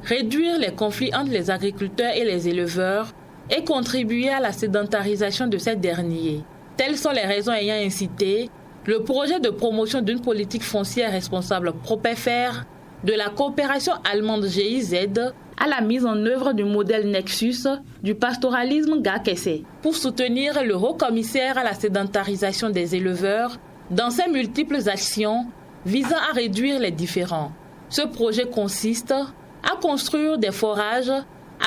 Réduire les conflits entre les agriculteurs et les éleveurs et contribuer à la sédentarisation de ces derniers. Telles sont les raisons ayant incité le projet de promotion d'une politique foncière responsable ProPEFER de la coopération allemande GIZ à la mise en œuvre du modèle Nexus du pastoralisme Gakese pour soutenir le haut-commissaire à la sédentarisation des éleveurs dans ses multiples actions visant à réduire les différends. Ce projet consiste à construire des forages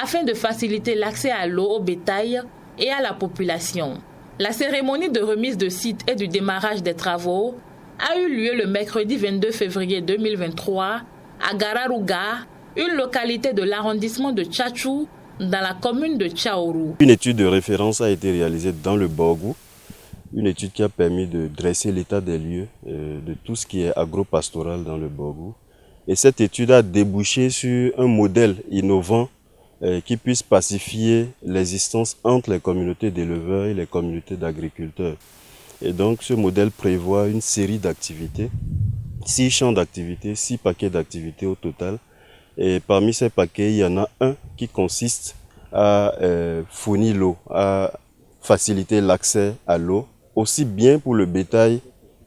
afin de faciliter l'accès à l'eau au bétail et à la population. La cérémonie de remise de site et du démarrage des travaux a eu lieu le mercredi 22 février 2023 à Gararuga, une localité de l'arrondissement de Tchatchou, dans la commune de Tchaourou. Une étude de référence a été réalisée dans le Borgou, une étude qui a permis de dresser l'état des lieux de tout ce qui est agro-pastoral dans le Borgou. Et cette étude a débouché sur un modèle innovant qui puisse pacifier l'existence entre les communautés d'éleveurs et les communautés d'agriculteurs. Et donc ce modèle prévoit une série d'activités, 6 champs d'activités, 6 paquets d'activités au total. Et parmi ces paquets, il y en a un qui consiste à fournir l'eau, à faciliter l'accès à l'eau, aussi bien pour le bétail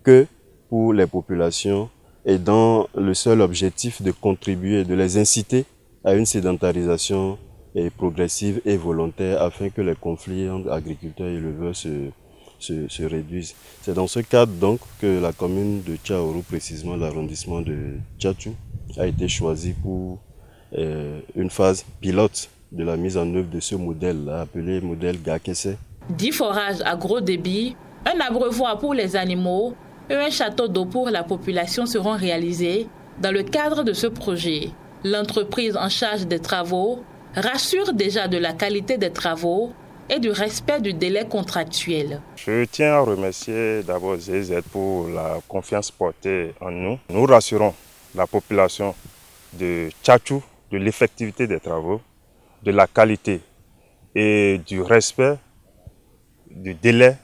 que pour les populations, et dans le seul objectif de contribuer, de les inciter à une sédentarisation progressive et volontaire afin que les conflits entre agriculteurs et éleveurs se réduisent. C'est dans ce cadre donc que la commune de Tchaourou, précisément l'arrondissement de Tchatchou, a été choisie pour une phase pilote de la mise en œuvre de ce modèle-là, appelé modèle Gakese. 10 forages à gros débit, un abreuvoir pour les animaux et un château d'eau pour la population seront réalisés dans le cadre de ce projet. L'entreprise en charge des travaux rassure déjà de la qualité des travaux et du respect du délai contractuel. Je tiens à remercier d'abord GIZ pour la confiance portée en nous. Nous rassurons la population de Tchatchou de l'effectivité des travaux, de la qualité et du respect du délai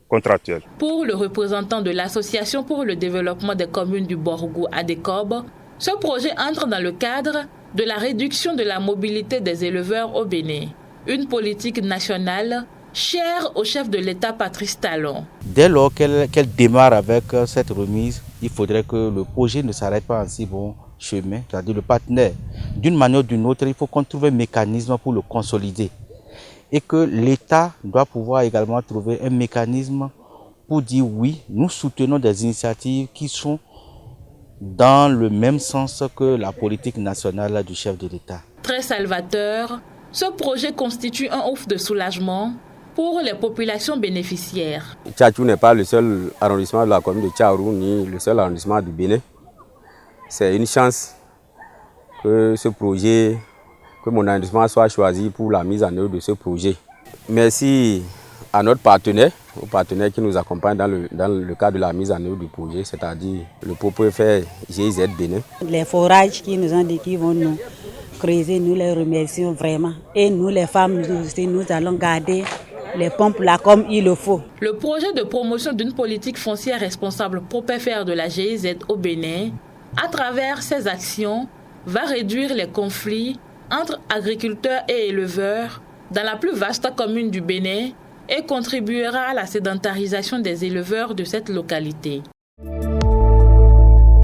contractuel. Pour le représentant de l'Association pour le développement des communes du Borgou Adécob, ce projet entre dans le cadre de la réduction de la mobilité des éleveurs au Bénin, une politique nationale chère au chef de l'État Patrice Talon. Dès lors qu'elle démarre avec cette remise, il faudrait que le projet ne s'arrête pas en si bon chemin, c'est-à-dire le partenaire. D'une manière ou d'une autre, il faut qu'on trouve un mécanisme pour le consolider. Et que l'État doit pouvoir également trouver un mécanisme pour dire oui, nous soutenons des initiatives qui sont dans le même sens que la politique nationale du chef de l'État. Très salvateur, ce projet constitue un ouf de soulagement pour les populations bénéficiaires. Tchatchou n'est pas le seul arrondissement de la commune de Tchaourou, ni le seul arrondissement du Bénin. C'est une chance que ce projet, que mon arrondissement soit choisi pour la mise en œuvre de ce projet. Merci à notre partenaire, aux partenaires qui nous accompagnent dans le cadre de la mise en œuvre du projet, c'est-à-dire le ProPEFER GIZ Bénin. Les forages qui nous ont dit qu'ils vont nous creuser, nous les remercions vraiment. Et nous les femmes aussi, nous allons garder les pompes là comme il le faut. Le projet de promotion d'une politique foncière responsable ProPEFER de la GIZ au Bénin, à travers ses actions, va réduire les conflits entre agriculteurs et éleveurs dans la plus vaste commune du Bénin et contribuera à la sédentarisation des éleveurs de cette localité.